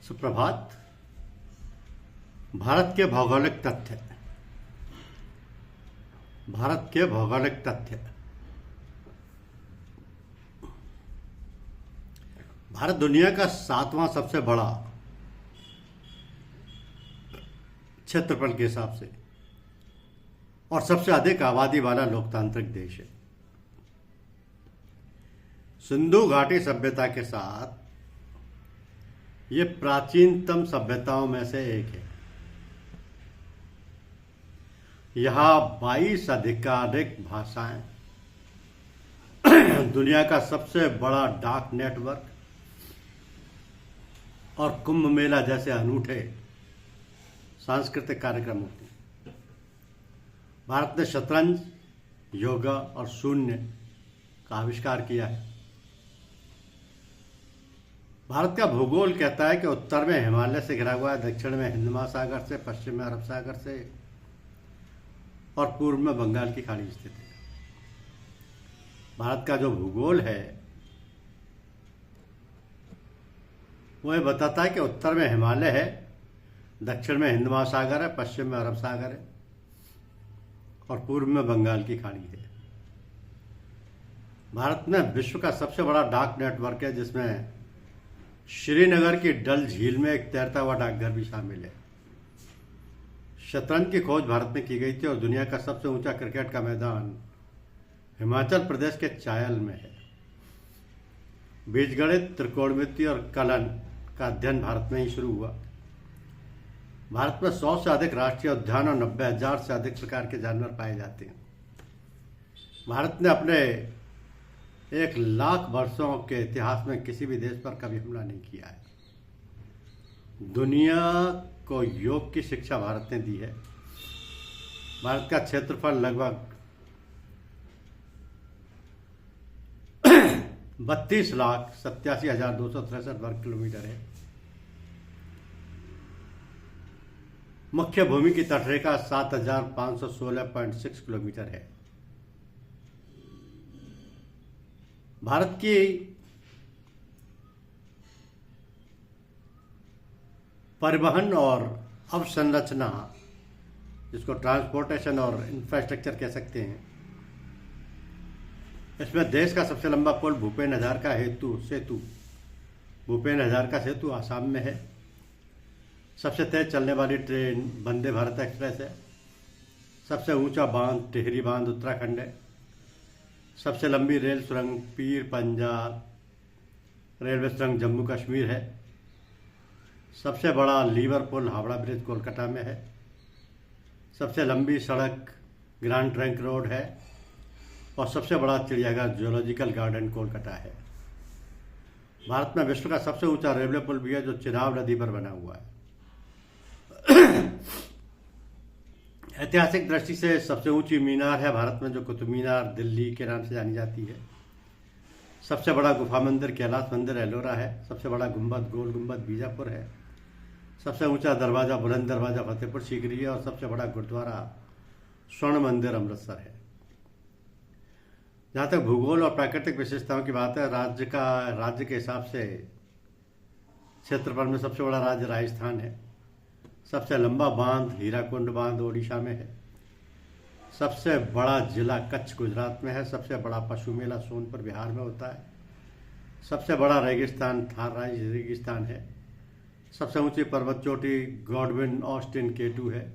सुप्रभात। भारत के भौगोलिक तथ्य। भारत के भौगोलिक तथ्य। भारत दुनिया का 7वां सबसे बड़ा क्षेत्रफल के हिसाब से और सबसे अधिक आबादी वाला लोकतांत्रिक देश है। सिंधु घाटी सभ्यता के साथ ये प्राचीनतम सभ्यताओं में से एक है। यहाँ 22 अधिकारिक भाषाएं, दुनिया का सबसे बड़ा डाक नेटवर्क और कुंभ मेला जैसे अनूठे सांस्कृतिक कार्यक्रम होते हैं। भारत ने शतरंज, योगा और शून्य का आविष्कार किया है। भारत का भूगोल कहता है कि उत्तर में हिमालय से घिरा हुआ है, दक्षिण में हिंद महासागर से, पश्चिम में अरब सागर से और पूर्व में बंगाल की खाड़ी स्थित है। भारत का जो भूगोल है वो ये बताता है कि उत्तर में हिमालय है, दक्षिण में हिंद महासागर है, पश्चिम में अरब सागर है और पूर्व में बंगाल की खाड़ी है। भारत में विश्व का सबसे बड़ा डाक नेटवर्क है, जिसमें श्रीनगर की डल झील में एक तैरता हुआ डाकघर भी शामिल है। शतरंज की खोज भारत में की गई थी और दुनिया का सबसे ऊंचा क्रिकेट का मैदान हिमाचल प्रदेश के चायल में है। बीजगणित, त्रिकोणमिति और कलन का अध्ययन भारत में ही शुरू हुआ। भारत में 100 से अधिक राष्ट्रीय उद्यान और 90,000 से अधिक प्रकार के जानवर पाए जाते हैं। भारत ने अपने 1,00,000 वर्षों के इतिहास में किसी भी देश पर कभी हमला नहीं किया है। दुनिया को योग की शिक्षा भारत ने दी है। भारत का क्षेत्रफल लगभग 32,87,263 वर्ग किलोमीटर है। मुख्य भूमि की तटरेखा 7,516.6 किलोमीटर है। भारत की परिवहन और अवसंरचना, जिसको ट्रांसपोर्टेशन और इंफ्रास्ट्रक्चर कह सकते हैं, इसमें देश का सबसे लंबा पुल भूपेन हजारिका सेतु आसाम में है। सबसे तेज चलने वाली ट्रेन वंदे भारत एक्सप्रेस है। सबसे ऊंचा बांध टिहरी बांध उत्तराखंड है। सबसे लंबी रेल सुरंग पीर पंजाल रेलवे सुरंग जम्मू कश्मीर है। सबसे बड़ा lever pull Howrah bridge Kolkata में है। सबसे लंबी सड़क ग्रैंड ट्रंक रोड है और सबसे बड़ा चिड़ियाघर जूलॉजिकल गार्डन कोलकाता है। भारत में विश्व का सबसे ऊंचा रेलवे पुल भी है, जो चिनाब नदी पर बना हुआ है। ऐतिहासिक दृष्टि से सबसे ऊंची मीनार है भारत में, जो कुतुब मीनार दिल्ली के नाम से जानी जाती है। सबसे बड़ा गुफा मंदिर कैलाश मंदिर एलोरा है। सबसे बड़ा गुंबद गोल गुंबद बीजापुर है। सबसे ऊंचा दरवाजा बुलंद दरवाजा फतेहपुर सीकरी है और सबसे बड़ा गुरुद्वारा स्वर्ण मंदिर अमृतसर है। जहाँ तक भूगोल और प्राकृतिक विशेषताओं की बात है, राज्य के हिसाब से क्षेत्रफल में सबसे बड़ा राज्य राजस्थान है। सबसे लंबा बांध हीराकुंड बांध ओडिशा में है। सबसे बड़ा जिला कच्छ गुजरात में है। सबसे बड़ा पशु मेला सोनपुर बिहार में होता है। सबसे बड़ा रेगिस्तान थार राज्य रेगिस्तान है। सबसे ऊंची पर्वत चोटी गॉडविन ऑस्टिन केटू है।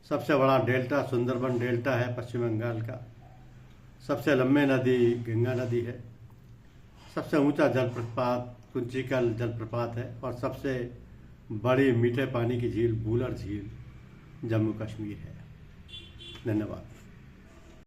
सबसे बड़ा डेल्टा सुंदरबन डेल्टा है पश्चिम बंगाल का। सबसे लंबी नदी गंगा नदी है। सबसे ऊंचा जलप्रपात कुंचिकल जलप्रपात है और सबसे बड़ी मीठे पानी की झील बूलर झील जम्मू कश्मीर है। धन्यवाद।